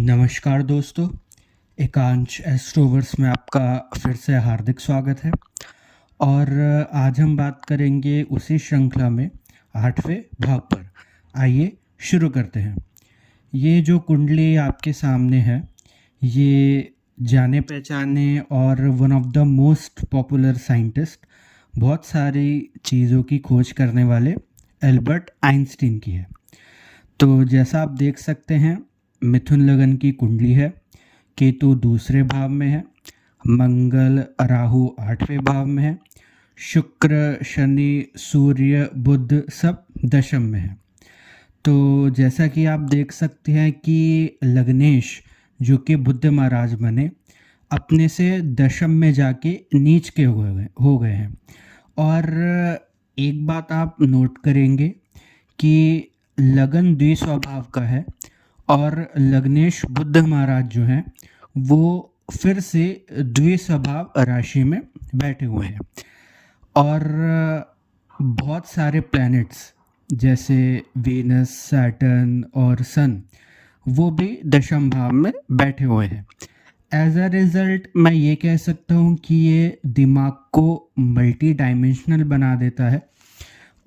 नमस्कार दोस्तों, एकांश एस्ट्रोवर्स में आपका फिर से हार्दिक स्वागत है। और आज हम बात करेंगे उसी श्रृंखला में 8वें भाव पर। आइए शुरू करते हैं। ये जो कुंडली आपके सामने है, ये जाने पहचाने और one of the most popular scientist, बहुत सारी चीज़ों की खोज करने वाले एल्बर्ट आइंस्टीन की है। तो जैसा आप देख सकते हैं, मिथुन लगन की कुंडली है, केतु दूसरे भाव में है, मंगल राहु 8वें भाव में है, शुक्र शनि सूर्य बुध सब दशम में है। तो जैसा कि आप देख सकते हैं कि लग्नेश जो कि बुध महाराज बने, अपने से दशम में जाके नीच के हो गए हैं। और एक बात आप नोट करेंगे कि लगन द्विस्वभाव का है और लग्नेश बुध महाराज जो हैं वो फिर से द्विस्वभाव राशि में बैठे हुए हैं। और बहुत सारे प्लैनेट्स जैसे वीनस, सैटर्न और सन वो भी दशम भाव में बैठे हुए हैं। एज अ रिज़ल्ट मैं ये कह सकता हूँ कि ये दिमाग को मल्टी डायमेंशनल बना देता है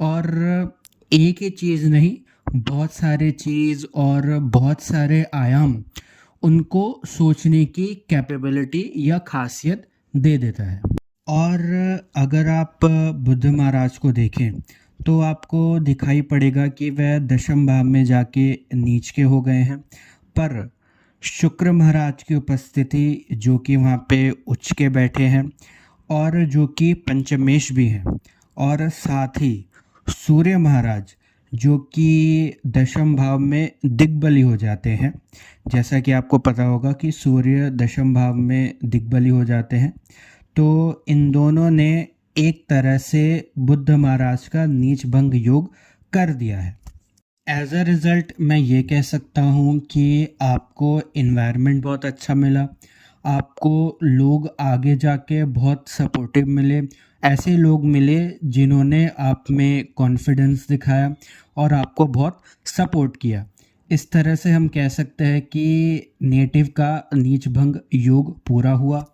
और एक ही चीज़ नहीं, बहुत सारे चीज़ और बहुत सारे आयाम उनको सोचने की कैपेबिलिटी या खासियत दे देता है। और अगर आप बुध महाराज को देखें तो आपको दिखाई पड़ेगा कि वह दशम भाव में जाके नीच के हो गए हैं, पर शुक्र महाराज की उपस्थिति जो कि वहाँ पे उच्च के बैठे हैं और जो कि पंचमेश भी हैं, और साथ ही सूर्य महाराज जो कि दशम भाव में दिग्बली हो जाते हैं। जैसा कि आपको पता होगा कि सूर्य दशम भाव में दिग्बली हो जाते हैं, तो इन दोनों ने एक तरह से बुध महाराज का नीच भंग योग कर दिया है। एज अ रिज़ल्ट मैं ये कह सकता हूँ कि आपको इन्वायरमेंट बहुत अच्छा मिला, आपको लोग आगे जाके बहुत सपोर्टिव मिले, ऐसे लोग मिले जिन्होंने आप में कॉन्फिडेंस दिखाया और आपको बहुत सपोर्ट किया। इस तरह से हम कह सकते हैं कि नेटिव का नीच भंग योग पूरा हुआ।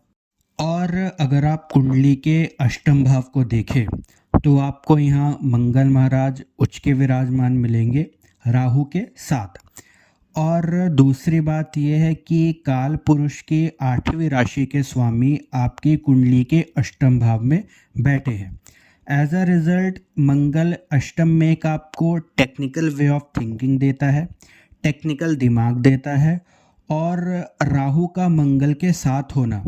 और अगर आप कुंडली के अष्टम भाव को देखें तो आपको यहाँ मंगल महाराज उच्च के विराजमान मिलेंगे राहु के साथ। और दूसरी बात यह है कि काल पुरुष की 8वीं राशि के स्वामी आपकी कुंडली के अष्टम भाव में बैठे हैं। एज अ रिज़ल्ट मंगल अष्टम में एक आपको टेक्निकल वे ऑफ थिंकिंग देता है, टेक्निकल दिमाग देता है। और राहु का मंगल के साथ होना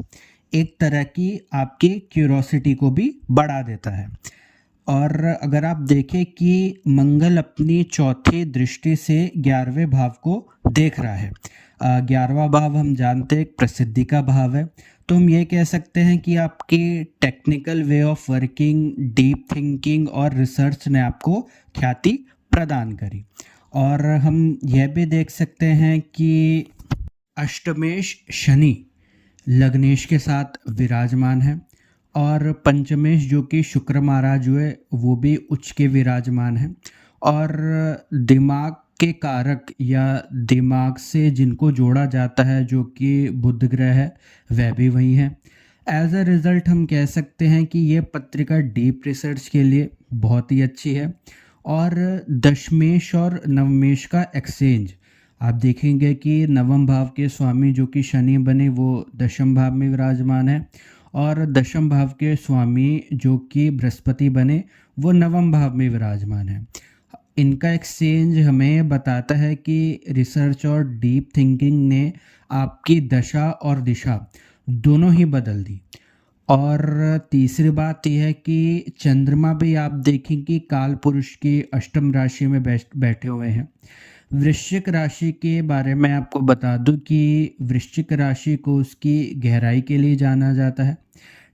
एक तरह की आपकी क्यूरोसिटी को भी बढ़ा देता है। और अगर आप देखें कि मंगल अपनी चौथी दृष्टि से 11वें भाव को देख रहा है। 11वां भाव हम जानते हैं एक प्रसिद्धि का भाव है, तो हम ये कह सकते हैं कि आपकी technical way of working, deep thinking और रिसर्च ने आपको ख्याति प्रदान करी। और हम यह भी देख सकते हैं कि अष्टमेश शनि लग्नेश के साथ विराजमान है और पंचमेश जो कि शुक्र महाराज हुए वो भी उच्च के विराजमान हैं। और दिमाग के कारक या दिमाग से जिनको जोड़ा जाता है जो कि बुध ग्रह है वह भी वही है। एज अ रिज़ल्ट हम कह सकते हैं कि ये पत्रिका डीप रिसर्च के लिए बहुत ही अच्छी है। और दशमेश और नवमेश का एक्सचेंज आप देखेंगे कि नवम भाव के स्वामी जो कि शनि बने वो दशम भाव में विराजमान है और दशम भाव के स्वामी जो कि बृहस्पति बने वो नवम भाव में विराजमान है। इनका एक्सचेंज हमें बताता है कि रिसर्च और डीप थिंकिंग ने आपकी दशा और दिशा दोनों ही बदल दी। और तीसरी बात यह है कि चंद्रमा भी आप देखें कि काल पुरुष की अष्टम राशि में बैठे हुए हैं। वृश्चिक राशि के बारे में आपको बता दूं कि वृश्चिक राशि को उसकी गहराई के लिए जाना जाता है,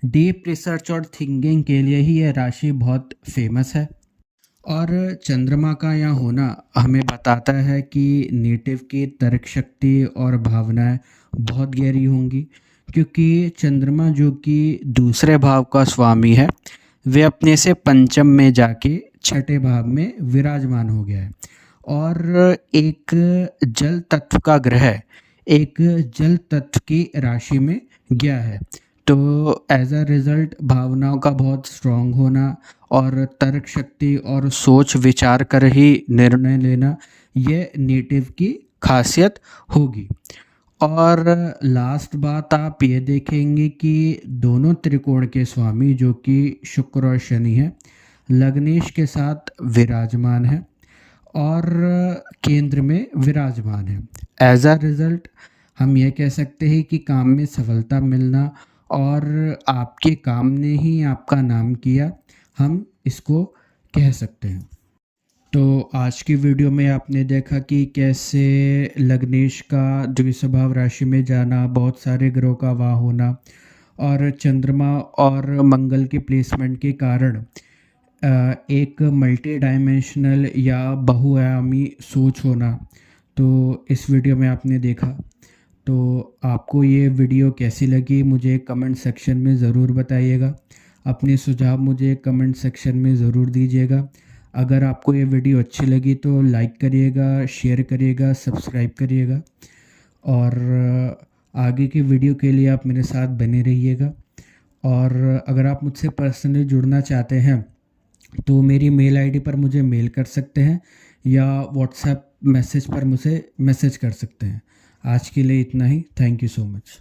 डीप रिसर्च और थिंकिंग के लिए ही यह राशि बहुत फेमस है। और चंद्रमा का यहाँ होना हमें बताता है कि नेटिव की तर्क शक्ति और भावनाएं बहुत गहरी होंगी, क्योंकि चंद्रमा जो कि दूसरे भाव का स्वामी है वे अपने से पंचम में जाके छठे भाव में विराजमान हो गया है। और एक जल तत्व का ग्रह एक जल तत्व की राशि में गया है। तो एज अ रिज़ल्ट भावनाओं का बहुत स्ट्रॉन्ग होना और तर्क शक्ति और सोच विचार कर ही निर्णय लेना, ये नेटिव की खासियत होगी। और लास्ट बात आप ये देखेंगे कि दोनों त्रिकोण के स्वामी जो कि शुक्र और शनि है, लग्नेश के साथ विराजमान है और केंद्र में विराजमान है। एज अ रिज़ल्ट हम ये कह सकते हैं कि काम में सफलता मिलना और आपके काम ने ही आपका नाम किया, हम इसको कह सकते हैं। तो आज की वीडियो में आपने देखा कि कैसे लग्नेश का द्विस्वभाव राशि में जाना, बहुत सारे ग्रहों का वाह होना और चंद्रमा और मंगल के प्लेसमेंट के कारण एक मल्टी डायमेंशनल या बहुआयामी सोच होना। तो इस वीडियो में आपने देखा। तो आपको ये वीडियो कैसी लगी मुझे कमेंट सेक्शन में ज़रूर बताइएगा। अपने सुझाव मुझे कमेंट सेक्शन में ज़रूर दीजिएगा। अगर आपको ये वीडियो अच्छी लगी तो लाइक करिएगा, शेयर करिएगा, सब्सक्राइब करिएगा और आगे की वीडियो के लिए आप मेरे साथ बने रहिएगा। और अगर आप मुझसे पर्सनली जुड़ना चाहते हैं तो मेरी मेल आईडी पर मुझे मेल कर सकते हैं या व्हाट्सएप मैसेज पर मुझे मैसेज कर सकते हैं। आज के लिए इतना ही। Thank you so much.